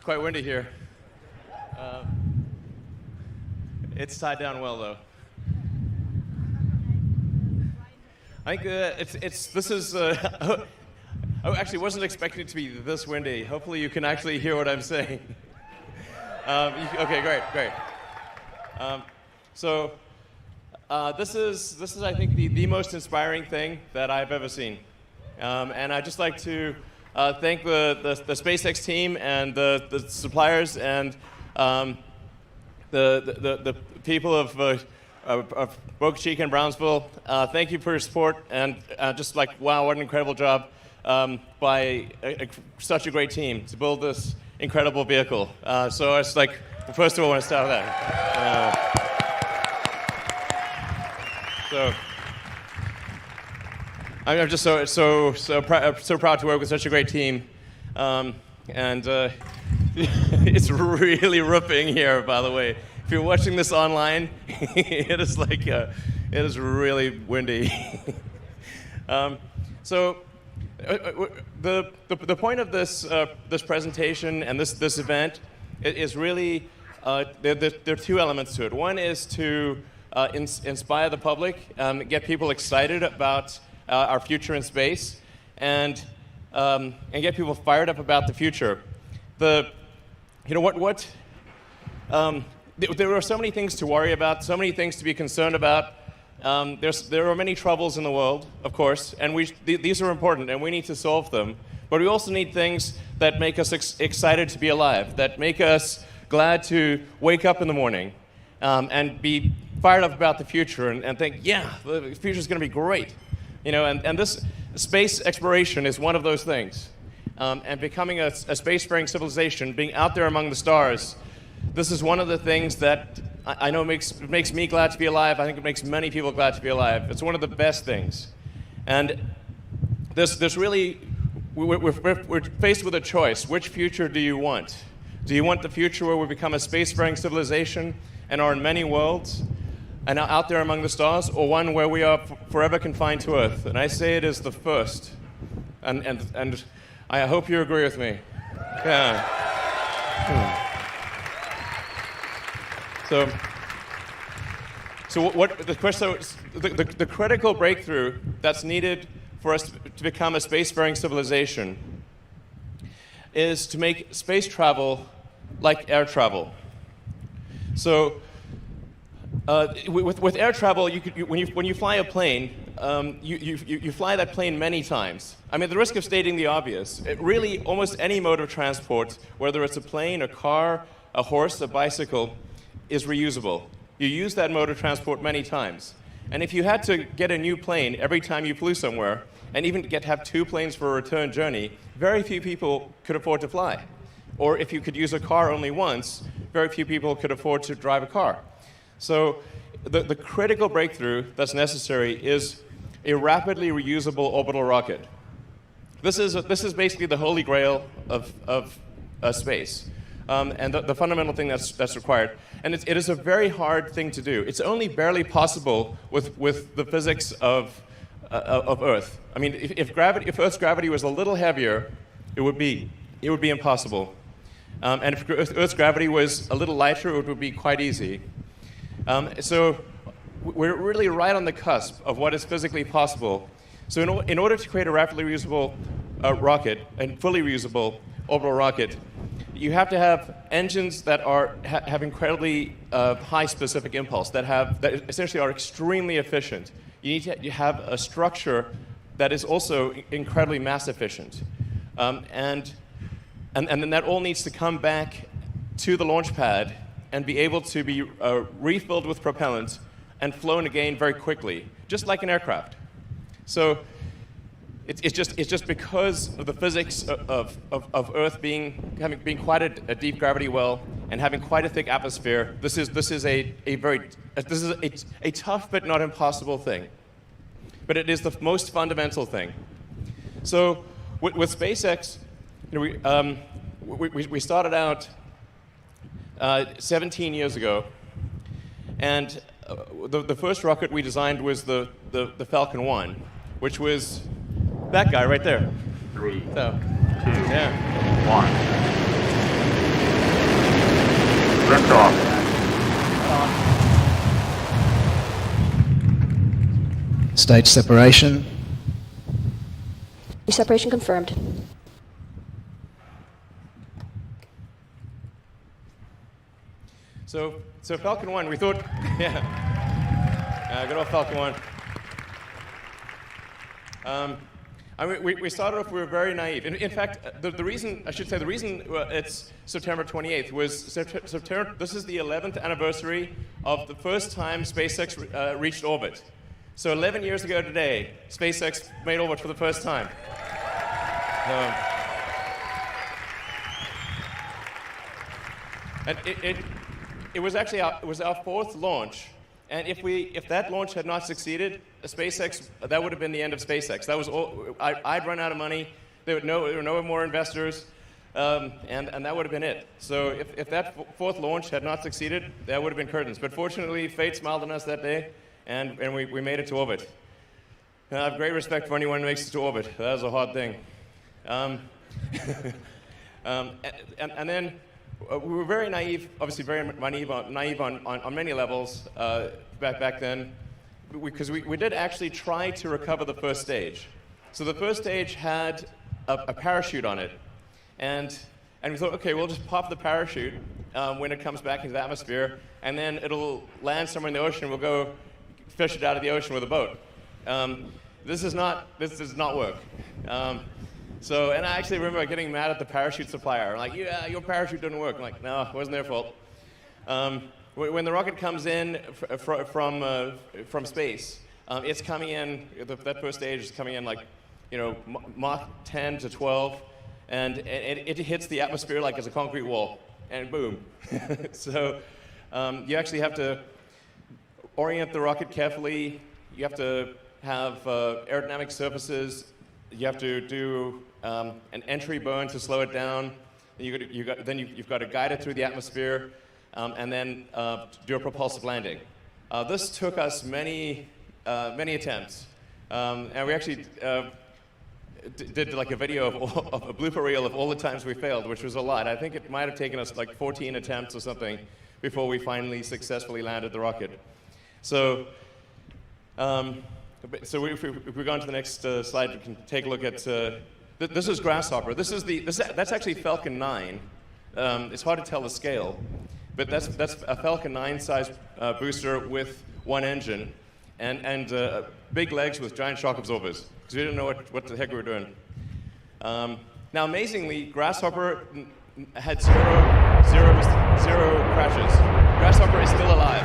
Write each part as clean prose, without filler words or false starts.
quite windy here. It's tied down well, though. I think this is. I actually wasn't expecting it to be this windy. Hopefully, you can actually hear what I'm saying. Okay, great. This is I think the most inspiring thing that I've ever seen, and I'd just like to thank the SpaceX team and the suppliers and the people of Boca Chica and Brownsville. Thank you for your support, and just like, wow, what an incredible job by such a great team to build this incredible vehicle. So it's like, first of all, I want to start with that. So I'm just so proud to work with such a great team, and it's really ripping here, by the way. If you're watching this online, it is really windy. The point of this presentation and this event is really there are two elements to it. One is to inspire the public, get people excited about our future in space, and get people fired up about the future. There are so many things to worry about, so many things to be concerned about. There are many troubles in the world, of course, and these are important, and we need to solve them. But we also need things that make us excited to be alive, that make us glad to wake up in the morning and be fired up about the future and think, yeah, the future is going to be great. And this space exploration is one of those things. And becoming a spacefaring civilization, being out there among the stars, this is one of the things that I know makes me glad to be alive. I think it makes many people glad to be alive. It's one of the best things. And this really, we're faced with a choice. Which future do you want? Do you want the future where we become a spacefaring civilization and are in many worlds and are out there among the stars, or one where we are forever confined to Earth? And I say it is the first. And I hope you agree with me. Yeah. So the critical breakthrough that's needed for us to become a spacefaring civilization is to make space travel like air travel. So with air travel, when you fly a plane, you fly that plane many times. I mean, at the risk of stating the obvious, really almost any mode of transport, whether it's a plane, a car, a horse, a bicycle, is reusable. You use that mode of transport many times. And if you had to get a new plane every time you flew somewhere, and even have two planes for a return journey, very few people could afford to fly. Or if you could use a car only once, very few people could afford to drive a car. So the critical breakthrough that's necessary is a rapidly reusable orbital rocket. This is basically the holy grail of space. And the fundamental thing that's required. And it is a very hard thing to do. It's only barely possible with the physics of Earth. I mean, if Earth's gravity was a little heavier, it would be impossible. And if Earth's gravity was a little lighter, it would be quite easy. So we're really right on the cusp of what is physically possible. So in order to create a rapidly reusable rocket and fully reusable orbital rocket, you have to have engines that have incredibly high specific impulse, that essentially are extremely efficient. You need to have a structure that is also incredibly mass efficient. And then that all needs to come back to the launch pad and be able to be refilled with propellant and flown again very quickly, just like an aircraft. So it's just because of the physics of Earth being quite a deep gravity well and having quite a thick atmosphere. This is a tough but not impossible thing. But it is the most fundamental thing. So with SpaceX, we started out 17 years ago, and the first rocket we designed was the Falcon 1, which was that guy right there. 3, so, 2, yeah. 1. Liftoff. Stage separation. Separation confirmed. So Falcon 1, we thought, yeah, good old Falcon 1. We started off, we were very naive. In fact, the reason, I should say, the reason it's September 28th was September, this is the 11th anniversary of the first time SpaceX reached orbit. So 11 years ago today, SpaceX made orbit for the first time. And it was actually our fourth launch. And if that launch had not succeeded, SpaceX, that would have been the end of SpaceX. That was all. I'd run out of money. There were no more investors, and that would have been it. So if that fourth launch had not succeeded, that would have been curtains. But fortunately, fate smiled on us that day, and we made it to orbit. And I have great respect for anyone who makes it to orbit. That was a hard thing. And then. We were very naive, obviously very naive on many levels back then, because we did actually try to recover the first stage. So the first stage had a parachute on it, and we thought, okay, we'll just pop the parachute when it comes back into the atmosphere, and then it'll land somewhere in the ocean. We'll go fish it out of the ocean with a boat. This does not work. So, and I actually remember getting mad at the parachute supplier. Like, yeah, your parachute didn't work. I'm like, no, it wasn't their fault. When the rocket comes in from space, it's coming in, that first stage is coming in like, Mach 10 to 12, and it hits the atmosphere like it's a concrete wall, and boom. So, you actually have to orient the rocket carefully. You have to have aerodynamic surfaces. You have to do an entry burn to slow it down. You've got to guide it through the atmosphere, and then do a propulsive landing. This took us many attempts, and we actually did like a video of a blooper reel of all the times we failed, which was a lot. I think it might have taken us like 14 attempts or something before we finally successfully landed the rocket. So. So if we go on to the next slide, we can take a look at. This is Grasshopper. That's actually Falcon 9. It's hard to tell the scale, but that's a Falcon 9 size booster with one engine, and big legs with giant shock absorbers, because we didn't know what the heck we were doing. Now, amazingly, Grasshopper had zero crashes. Grasshopper is still alive.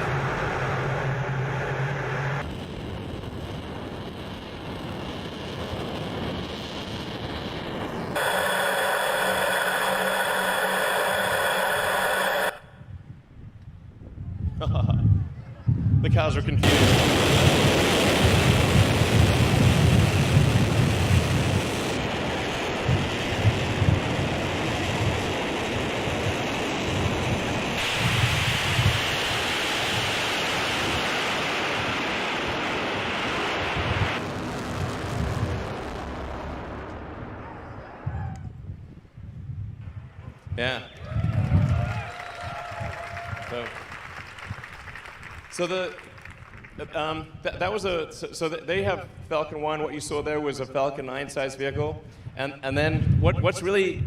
The cows are confused. Yeah. So they have Falcon 1. What you saw there was a Falcon 9 size vehicle, and then what's really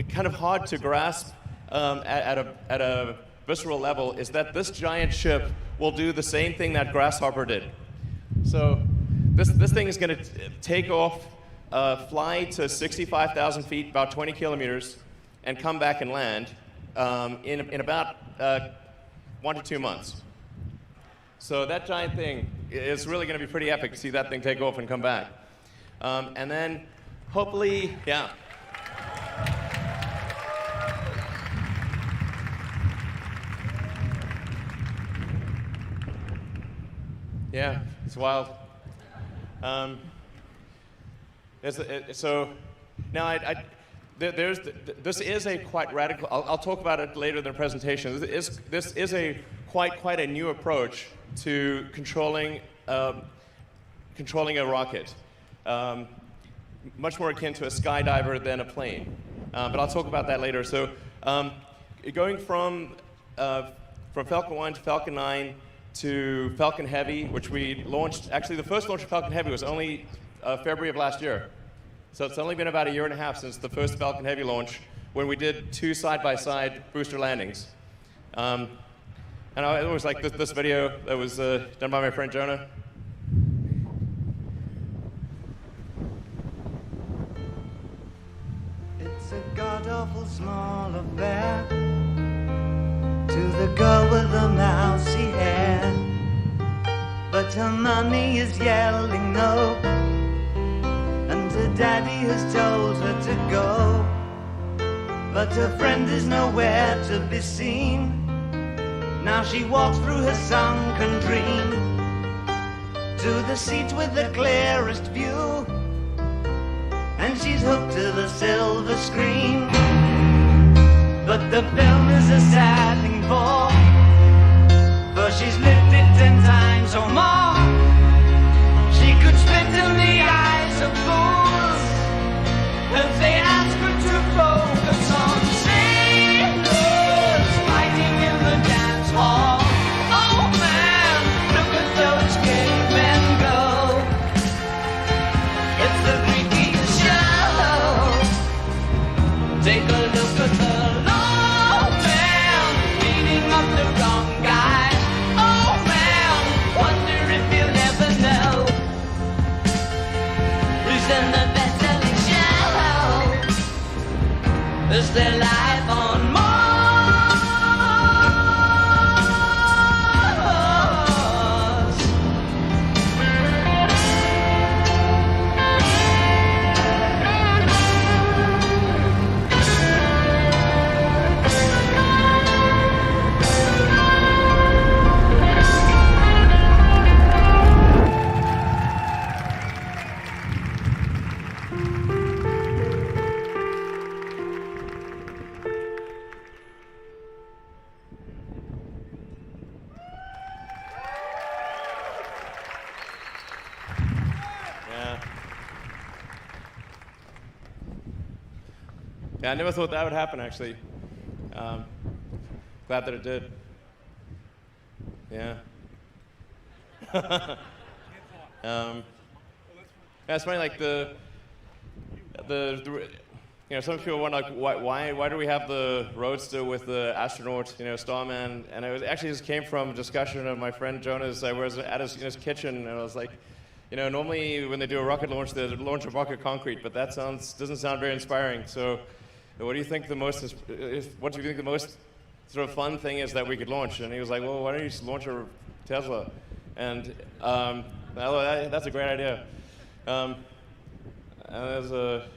kind of hard to grasp at a visceral level is that this giant ship will do the same thing that Grasshopper did. So this thing is going to take off, fly to 65,000 feet, about 20 kilometers, and come back and land in about 1 to 2 months. So that giant thing is really going to be pretty epic to see that thing take off and come back. And then, hopefully, yeah. Yeah, it's wild. So now this is a quite radical. I'll talk about it later in the presentation. This is a quite a new approach to controlling a rocket, much more akin to a skydiver than a plane. But I'll talk about that later. So going from from Falcon 1 to Falcon 9 to Falcon Heavy, which we launched. Actually, the first launch of Falcon Heavy was only February of last year. So it's only been about a year and a half since the first Falcon Heavy launch, when we did 2 side-by-side booster landings. And it was like this video that was done by my friend Jonah. It's a god-awful small affair to the girl with the mousy hair, but her mommy is yelling no, and her daddy has told her to go, but her friend is nowhere to be seen. Now she walks through her sunken dream to the seat with the clearest view, and she's hooked to the silver screen. But the film is a sad thing for she's lived it 10 times or more. She could spit in the eyes of fools if they ask her to focus on sailors fighting in the dance hall. Oh man, look at those cavemen go. It's the freakiest show. Take a look at the low man beating up the wrong guy. Oh man, wonder if you'll ever know who's in the best-selling show. Is there life on Mars? Yeah, I never thought that would happen, actually. Glad that it did. Yeah. Yeah, it's funny, like the you know, some people wonder, like, why do we have the Roadster with the astronaut, you know, Starman? And it was actually just came from a discussion of my friend Jonas. I was at his kitchen, and I was like, you know, normally when they do a rocket launch, they launch a rocket concrete, but that doesn't sound very inspiring. So, what do you think the most sort of fun thing is that we could launch? And he was like, well, why don't you just launch a Tesla? And that's a great idea. And there's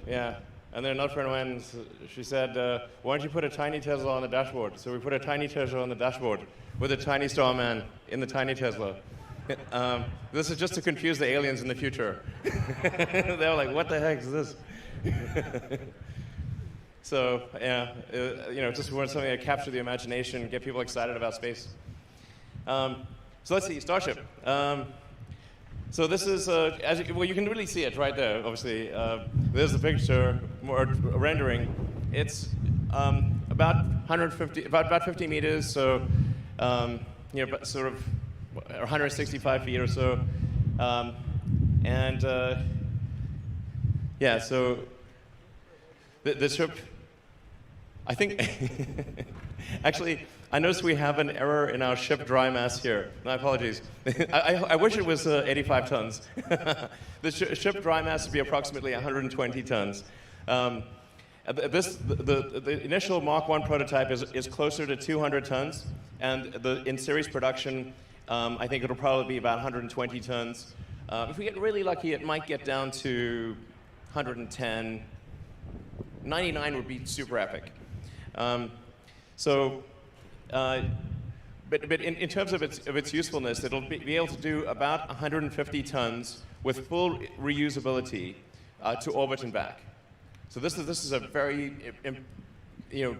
yeah. And then another friend of mine, she said, why don't you put a tiny Tesla on the dashboard? So we put a tiny Tesla on the dashboard with a tiny Starman in the tiny Tesla. This is just to confuse the aliens in the future. They were like, what the heck is this? So, yeah, you know, just want something to capture the imagination, get people excited about space. So let's see, Starship. So this is, well, you can really see it right there, obviously. There's the picture, more rendering. It's about 50 meters, so, you know, sort of 165 feet or so. Yeah, so the ship, I think, actually, I noticed we have an error in our ship dry mass here. My apologies. I wish it was 85 tons. The ship dry mass would be approximately 120 tons. The initial Mark 1 prototype is closer to 200 tons, and in series production, I think it'll probably be about 120 tons. If we get really lucky, it might get down to 110. 99 would be super epic. But in terms of its usefulness, it'll be able to do about 150 tons with full reusability to orbit and back. So this is a very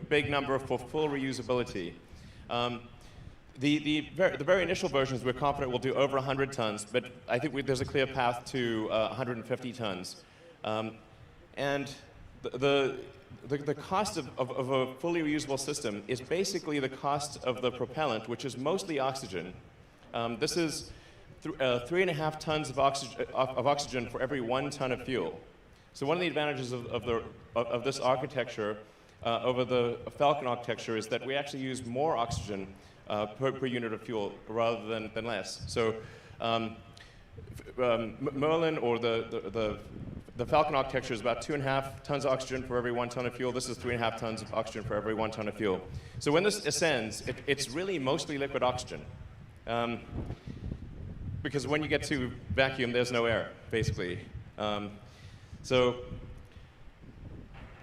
big number for full reusability. The very initial versions we're confident will do over 100 tons, but I think there's a clear path to 150 tons. And the cost of a fully reusable system is basically the cost of the propellant, which is mostly oxygen. This is 3.5 tons of oxygen for every 1 ton of fuel. So one of the advantages of this architecture over the Falcon architecture is that we actually use more oxygen per unit of fuel rather than less. So Merlin, or the Falcon architecture, is about 2.5 tons of oxygen for every 1 ton of fuel. This is 3.5 tons of oxygen for every 1 ton of fuel. So when this ascends, it's really mostly liquid oxygen. Because when you get to vacuum, there's no air, basically. So,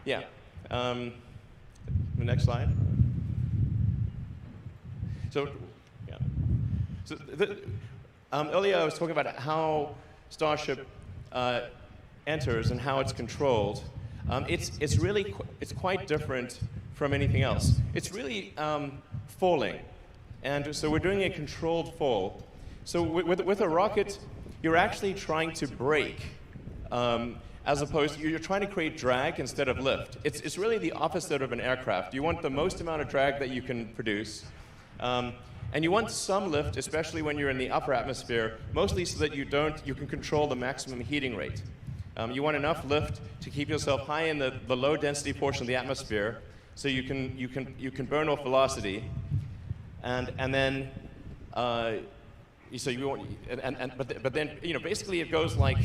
yeah. The next slide. So, yeah. So earlier I was talking about how Starship enters and how it's controlled. It's quite different from anything else. It's really falling, and so we're doing a controlled fall. So with a rocket, you're actually trying to brake, as opposed to you're trying to create drag instead of lift. It's really the opposite of an aircraft. You want the most amount of drag that you can produce. And you want some lift, especially when you're in the upper atmosphere, mostly so that you can control the maximum heating rate. You want enough lift to keep yourself high in the low density portion of the atmosphere, so you can burn off velocity, and then so you want, but then basically it goes like,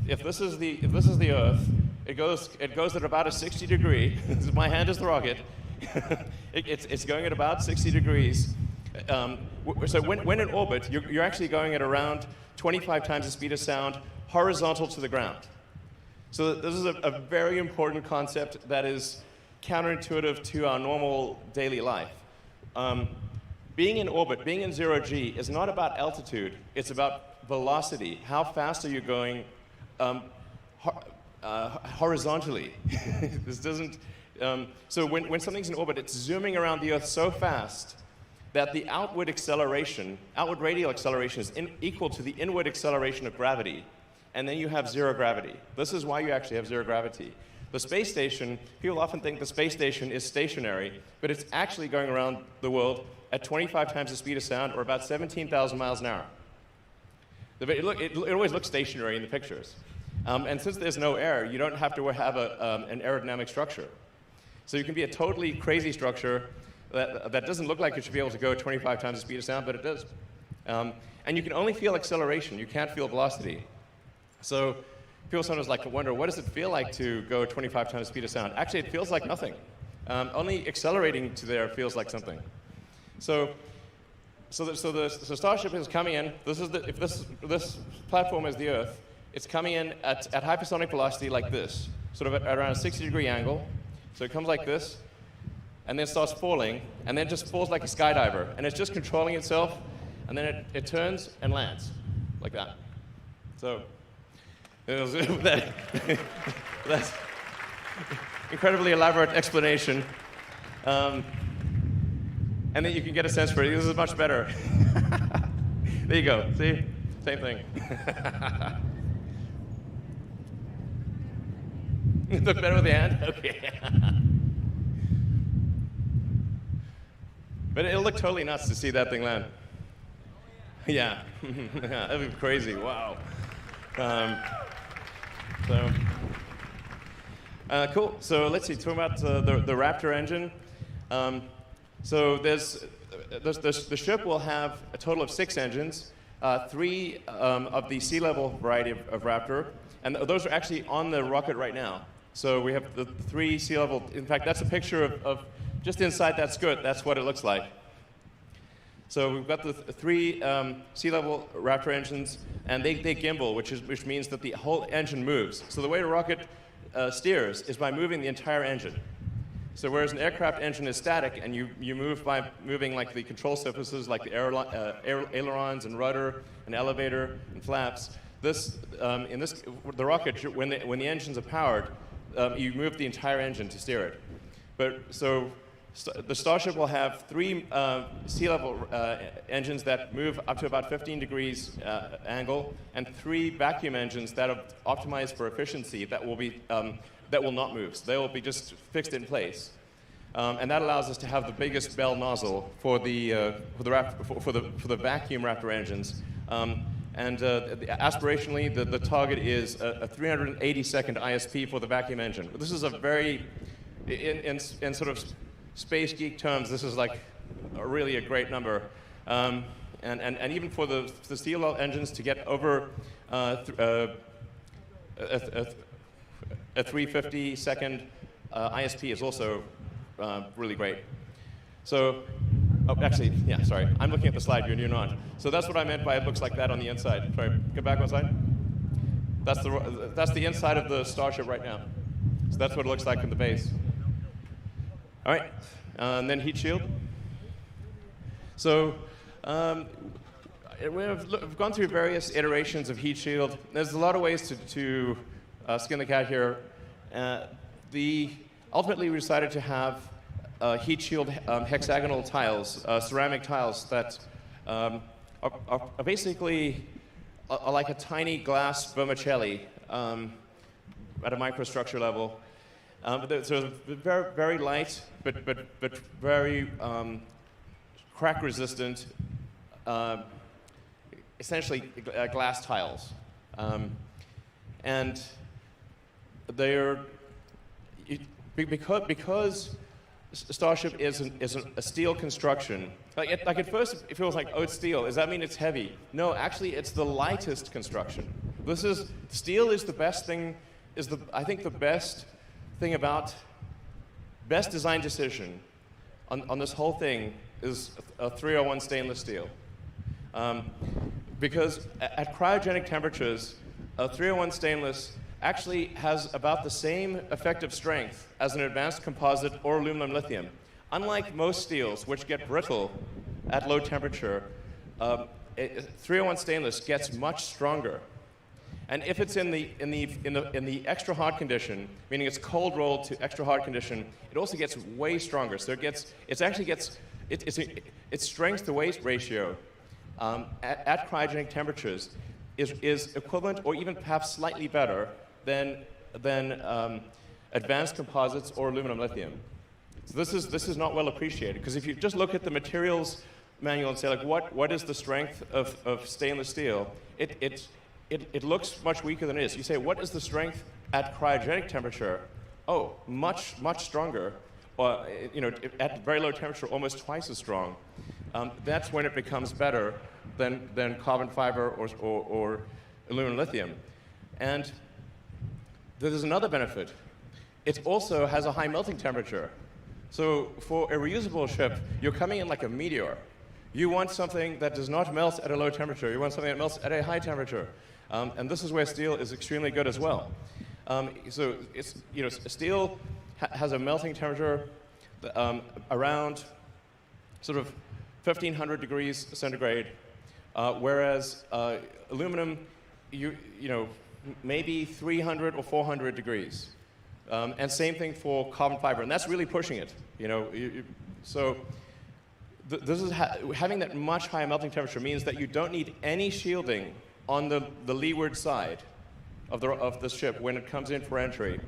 if this is the Earth, it goes at about a 60 degree. My hand is the rocket. It's going at about 60 degrees. So when in orbit, you're actually going at around 25 times the speed of sound, horizontal to the ground. So this is a very important concept that is counterintuitive to our normal daily life. Being in orbit, being in 0G, is not about altitude, it's about velocity. How fast are you going horizontally? This doesn't, so when something's in orbit, it's zooming around the Earth so fast that the outward radial acceleration is equal to the inward acceleration of gravity, and then you have zero gravity. This is why you actually have zero gravity. The space station, people often think the space station is stationary, but it's actually going around the world at 25 times the speed of sound, or about 17,000 miles an hour. It always looks stationary in the pictures. And since there's no air, you don't have to have an aerodynamic structure. So you can be a totally crazy structure that doesn't look like it should be able to go 25 times the speed of sound, but it does. And you can only feel acceleration. You can't feel velocity. So people sometimes wonder, what does it feel like to go 25 times the speed of sound? Actually, it feels like nothing. Only accelerating to there feels like something. So Starship is coming in. If this platform is the Earth, it's coming in at hypersonic velocity like this, sort of at around a 60-degree angle. So it comes like this, and then starts falling, and then just falls like a skydiver. And it's just controlling itself, and then it turns and lands, like that. So that's incredibly elaborate explanation. And then you can get a sense for it. This is much better. There you go. See? Same thing. Look better with the hand? Okay. But it'll look totally nuts to see that thing land. Yeah. That'd be crazy. Wow. Cool. So let's see. Talking about the Raptor engine. So the ship will have a total of 6 engines, 3 of the sea level variety of Raptor, and those are actually on the rocket right now. So we have the 3 sea level. In fact, that's a picture of just inside that skirt. That's what it looks like. So we've got the 3 sea level Raptor engines, and they gimbal, which means that the whole engine moves. So the way a rocket steers is by moving the entire engine. So whereas an aircraft engine is static, and you move by moving like the control surfaces, like the ailerons and rudder and elevator and flaps, the rocket, when the engines are powered, you move the entire engine to steer it. But so the Starship will have 3 sea level engines that move up to about 15 degrees angle, and 3 vacuum engines that are optimized for efficiency that will be that will not move. So they will be just fixed in place. And that allows us to have the biggest bell nozzle for the vacuum Raptor engines. Aspirationally, the target is a 380-second ISP for the vacuum engine. This is a very, in sort of space geek terms, this is like really a great number. And even for the steel engines to get over a 350-second ISP is also really great. So, actually, yeah, sorry. I'm looking at the slide, you're not. So that's what I meant by it looks like that on the inside. Sorry, go back one slide. That's the inside of the Starship right now. So that's what it looks like in the base. All right, and then heat shield. So we've gone through various iterations of heat shield. There's a lot of ways to skin the cat here. Ultimately, we decided to have heat shield hexagonal tiles, ceramic tiles that are basically like a tiny glass vermicelli at a microstructure level. They're very, very light, but very crack resistant, essentially glass tiles. And they're, because Starship is a steel construction, like at first it feels like, oh, it's steel. Does that mean it's heavy? No, actually it's the lightest construction. Steel is the best thing, I think the best thing about, best design decision on this whole thing is a 301 stainless steel. Because at cryogenic temperatures, a 301 stainless actually has about the same effective strength as an advanced composite or aluminum lithium. Unlike most steels, which get brittle at low temperature, 301 stainless gets much stronger. And if it's in the extra hard condition, meaning it's cold rolled to extra hard condition, it also gets way stronger. So its strength to weight ratio at cryogenic temperatures is equivalent or even perhaps slightly better than advanced composites or aluminum lithium. So this is not well appreciated, because if you just look at the materials manual and say, like, what is the strength of stainless steel, it looks much weaker than it is. You say, what is the strength at cryogenic temperature? Oh, much stronger. Or, at very low temperature, almost twice as strong. That's when it becomes better than carbon fiber or aluminum lithium. And there's another benefit. It also has a high melting temperature. So for a reusable ship, you're coming in like a meteor. You want something that does not melt at a low temperature. You want something that melts at a high temperature. And this is where steel is extremely good as well. So steel has a melting temperature around sort of 1,500 degrees centigrade, whereas aluminum, maybe 300 or 400 degrees. And same thing for carbon fiber, and that's really pushing it. This is having that much higher melting temperature means that you don't need any shielding on the leeward side of the ship when it comes in for entry.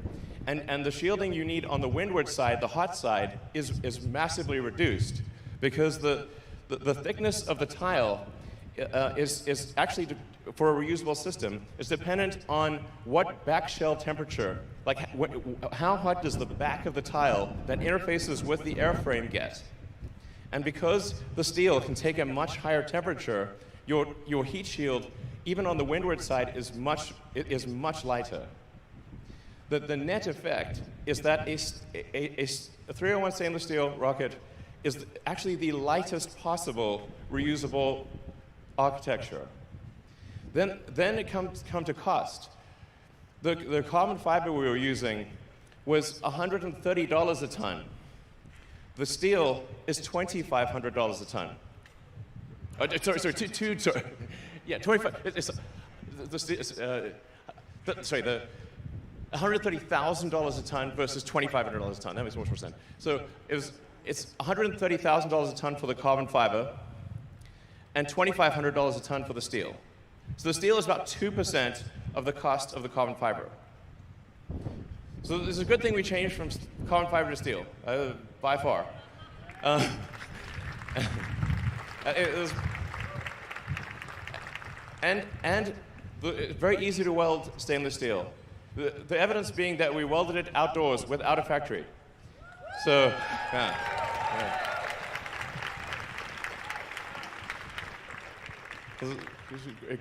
And the shielding you need on the windward side, the hot side, is massively reduced, because the thickness of the tile is actually, for a reusable system, is dependent on what back shell temperature, like how hot does the back of the tile that interfaces with the airframe get. And because the steel can take a much higher temperature, your heat shield, even on the windward side, is much lighter. The net effect is that a 301 stainless steel rocket is actually the lightest possible reusable architecture. Then it comes to cost. The carbon fiber we were using was $130 a ton. The steel is $2,500 a ton. Sorry. Yeah, 25. The $130,000 a ton versus $2,500 a ton. That makes much more sense. So it's $130,000 a ton for the carbon fiber, and $2,500 a ton for the steel. So the steel is about 2% of the cost of the carbon fiber. So it's a good thing we changed from carbon fiber to steel, by far. It was, and it's very easy to weld stainless steel. The evidence being that we welded it outdoors without a factory. So, yeah.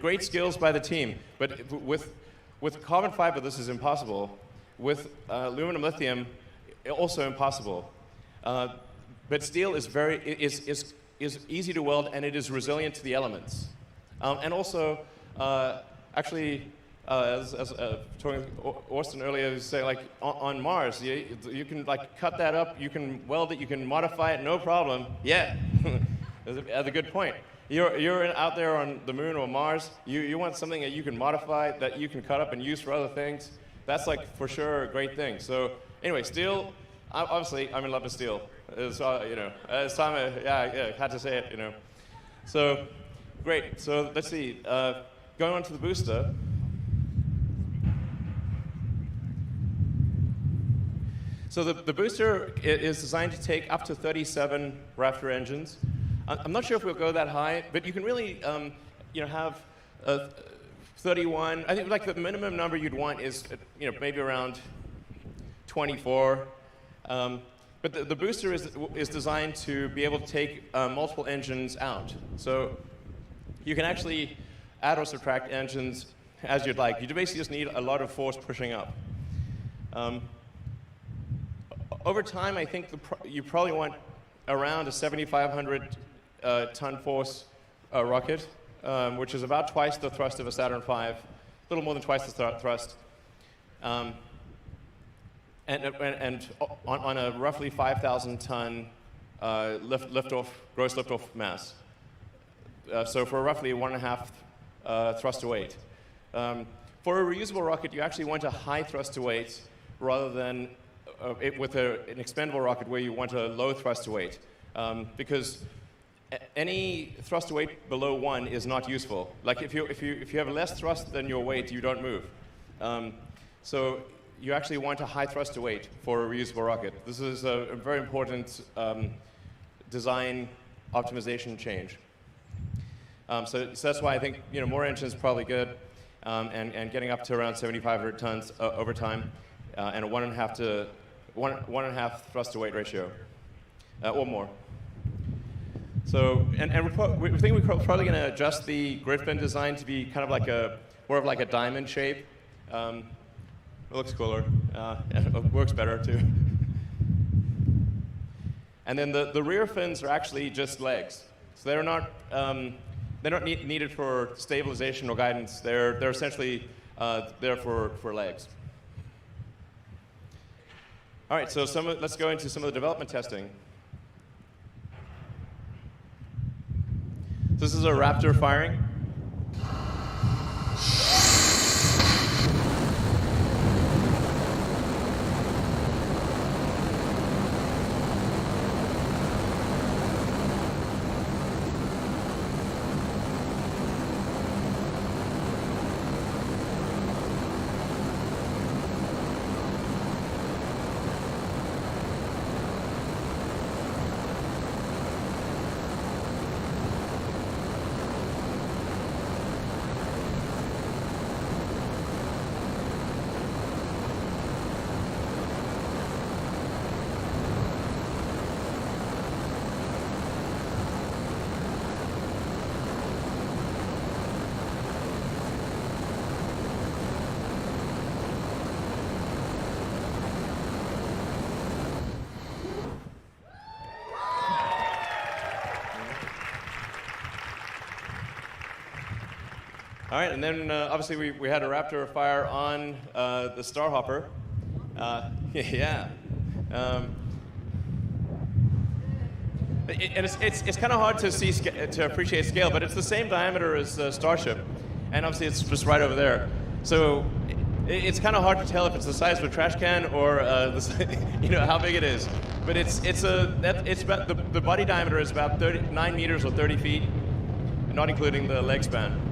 Great skills by the team, but with carbon fiber, this is impossible. With aluminum lithium, also impossible. But steel is is easy to weld, and it is resilient to the elements. And also, actually, as talking to Austin earlier, he was saying, like on Mars, you can like cut that up, you can weld it, you can modify it, no problem. Yeah, that's a good point. You're out there on the moon or Mars. You want something that you can modify, that you can cut up and use for other things. That's like for sure a great thing. So anyway, steel. Obviously, I'm in love with steel. So it's time. Had to say it. So great. So let's see. Going on to the booster. So the booster is designed to take up to 37 Raptor engines. I'm not sure if we'll go that high, but you can really, have 31. I think like the minimum number you'd want is, maybe around 24. But the booster is designed to be able to take multiple engines out. So you can actually add or subtract engines as you'd like. You basically just need a lot of force pushing up. Over time, I think you probably want around a 7,500 ton force rocket, which is about twice the thrust of a Saturn V, a little more than twice the thrust, and on a roughly 5,000 ton gross liftoff mass. So for roughly 1.5 thrust to weight. For a reusable rocket, you actually want a high thrust to weight rather than with an expendable rocket where you want a low thrust to weight, because any thrust to weight below 1 is not useful. Like if you have less thrust than your weight, you don't move. So you actually want a high thrust to weight for a reusable rocket. This is a very important design optimization change. So that's why I think more engines is probably good, and getting up to around 7,500 tons over time, and a 1.5 thrust to weight ratio, or more. So, and we think we're probably going to adjust the grid fin design to be kind of like more of like a diamond shape. It looks cooler. It works better too. And then the rear fins are actually just legs. So they're not needed for stabilization or guidance. They're essentially there for legs. All right, so let's go into some of the development testing. This is a Raptor firing. All right, and then obviously we had a Raptor fire on the Starhopper. Yeah. And it's kind of hard to see to appreciate scale, but it's the same diameter as Starship, and obviously it's just right over there. So it's kind of hard to tell if it's the size of a trash can or how big it is. But it's about the body diameter is about 9 meters or 30 feet, not including the leg span.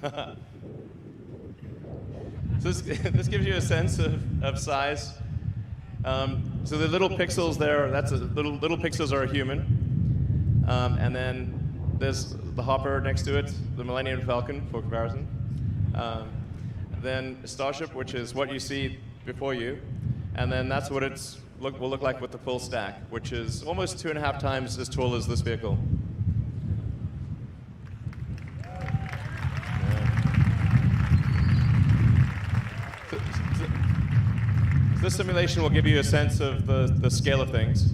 So this gives you a sense of size. So the little pixels there, little pixels are a human. And then there's the Hopper next to it, the Millennium Falcon for comparison. Then Starship, which is what you see before you. And then that's what will look like with the full stack, which is almost 2.5 times as tall as this vehicle. This simulation will give you a sense of the scale of things.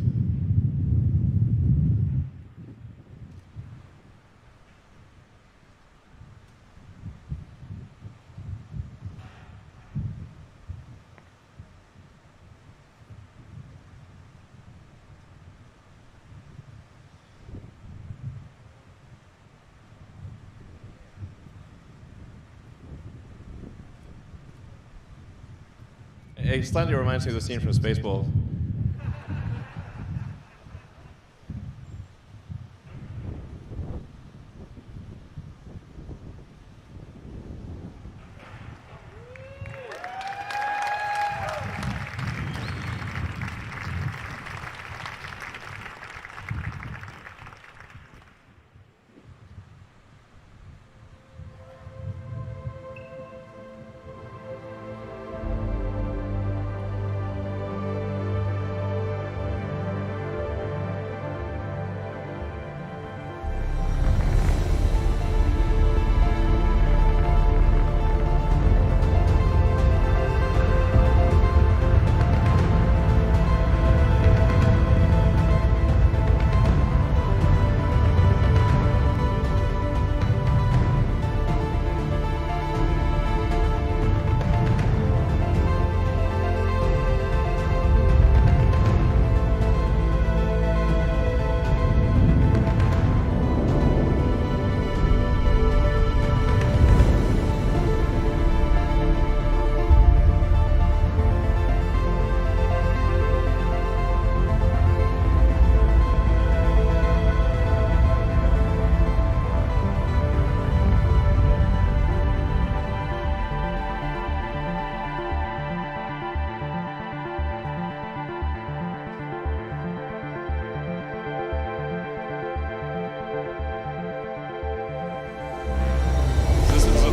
It slightly reminds me of the scene from Spaceballs.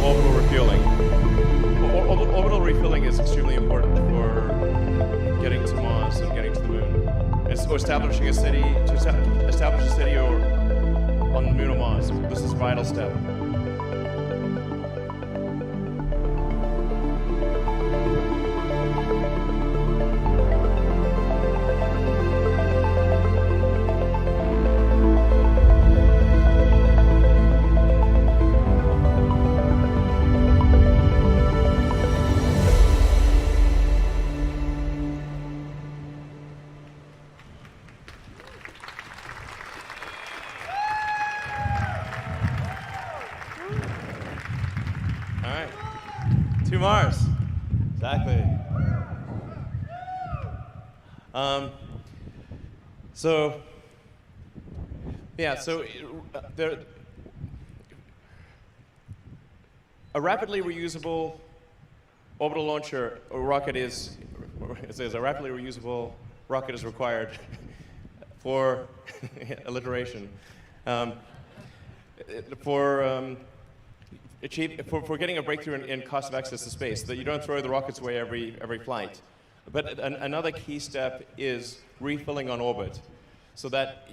Orbital refueling. Orbital refueling is extremely important for getting to Mars and getting to the Moon. Or establishing a city, to establish a city or on the Moon or Mars. This is a vital step. All right, to Mars, exactly. A rapidly reusable orbital launcher or rocket is, it says a rapidly reusable rocket is required for alliteration. For getting a breakthrough in cost of access to space, that you don't throw the rockets away every flight. But another key step is refilling on orbit, so that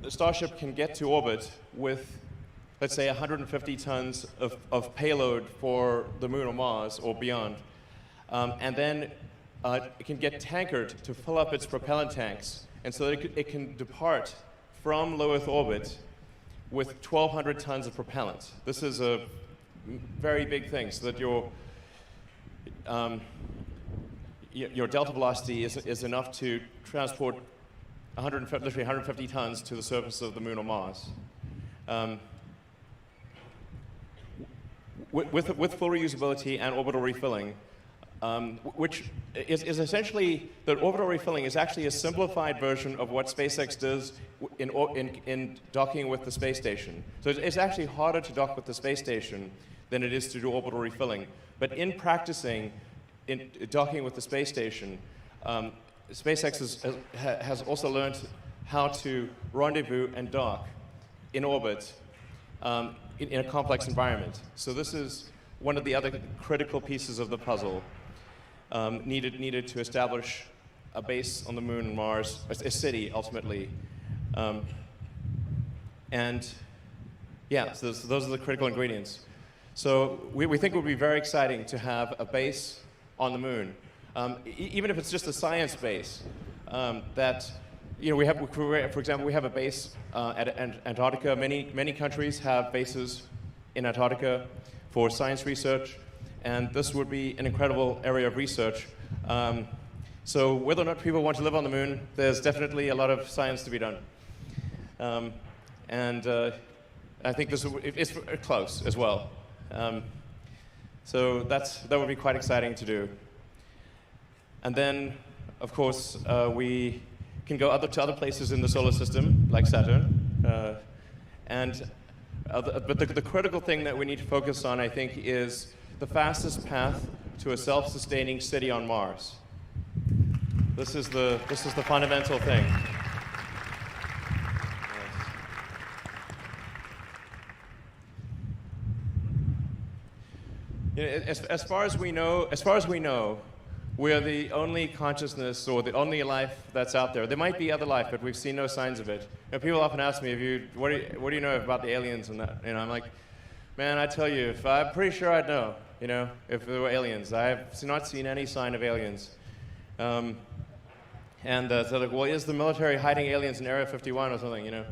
the Starship can get to orbit with, let's say, 150 tons of payload for the Moon or Mars or beyond, and then it can get tankered to fill up its propellant tanks, and so that it can depart from low Earth orbit with 1,200 tons of propellant. This is a very big thing, so that your delta velocity is enough to transport literally 150 tons to the surface of the Moon or Mars. With full reusability and orbital refilling, which is essentially, the orbital refilling is actually a simplified version of what SpaceX does in docking with the space station. So it's actually harder to dock with the space station than it is to do orbital refilling. But in practicing in docking with the space station, SpaceX has also learned how to rendezvous and dock in orbit in a complex environment. So this is one of the other critical pieces of the puzzle needed to establish a base on the moon and Mars, a city ultimately. And yeah, so those are the critical ingredients. So we think it would be very exciting to have a base on the moon, even if it's just a science base. That, you know, we have, for example, we have a base at Antarctica. Many countries have bases in Antarctica for science research, and this would be an incredible area of research. So whether or not people want to live on the moon, there's definitely a lot of science to be done. I think it's close as well. So that would be quite exciting to do. And then, of course, we can go to other places in the solar system, like Saturn. But the critical thing that we need to focus on, I think, is the fastest path to a self-sustaining city on Mars. This is the fundamental thing. You know, as far as we know, we are the only consciousness or the only life that's out there. There might be other life, but we've seen no signs of it. You know, people often ask me, what do you know about the aliens and that? You know, I'm like, man, I tell you, I'm pretty sure I'd know. You know, if there were aliens, I have not seen any sign of aliens. So they're like, well, is the military hiding aliens in Area 51 or something? You know,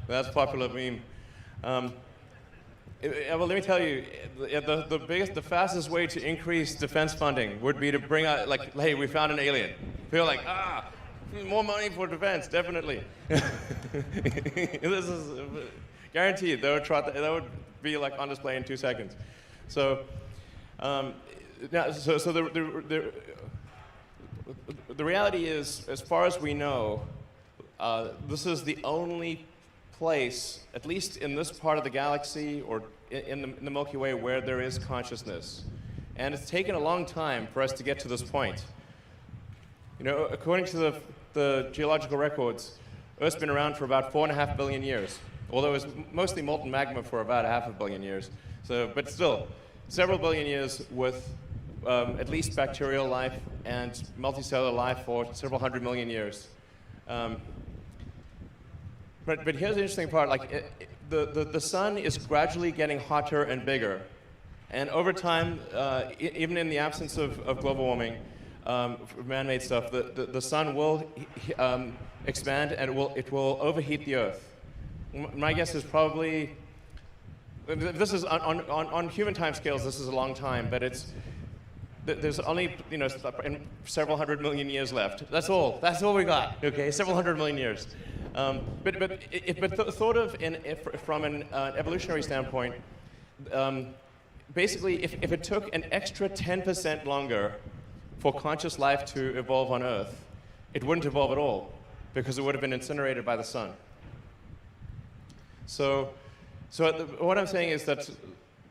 that's a popular meme. Well, let me tell you, the fastest way to increase defense funding would be to bring out, like, hey, we found an alien. Feel like, more money for defense, definitely. This is guaranteed. That would be like on display in 2 seconds. So, the reality is, as far as we know, this is the only place, at least in this part of the galaxy or in the Milky Way, where there is consciousness. And it's taken a long time for us to get to this point. You know, according to the geological records, Earth's been around for about 4.5 billion years, although it was mostly molten magma for about 500 million years. So, but still, several billion years with at least bacterial life and multicellular life for several hundred million years. But here's the interesting part, like the sun is gradually getting hotter and bigger. And over time, even in the absence of global warming, man-made stuff, the sun will expand and it will overheat the Earth. My guess is probably, this is on human time scales, this is a long time, but there's only, you know, several hundred million years left. That's all we got, okay, several hundred million years. But thought of from an evolutionary standpoint, basically, if it took an extra 10% longer for conscious life to evolve on Earth, it wouldn't evolve at all, because it would have been incinerated by the sun. So what I'm saying is that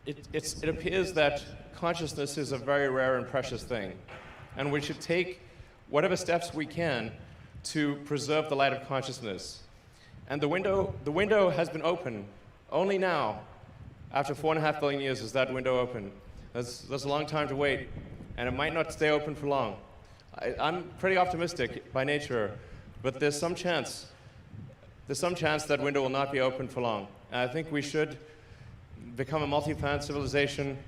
it appears that consciousness is a very rare and precious thing, and we should take whatever steps we can to preserve the light of consciousness. And the window has been open. Only now, after 4.5 billion years, is that window open. That's a long time to wait, and it might not stay open for long. I'm pretty optimistic by nature, but there's some chance that window will not be open for long. And I think we should become a multi-planet civilization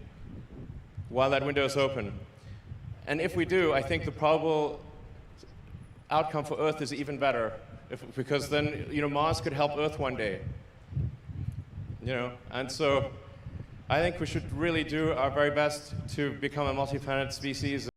while that window is open. And if we do, I think the probable outcome for Earth is even better, because then, you know, Mars could help Earth one day. You know, and so I think we should really do our very best to become a multi-planet species.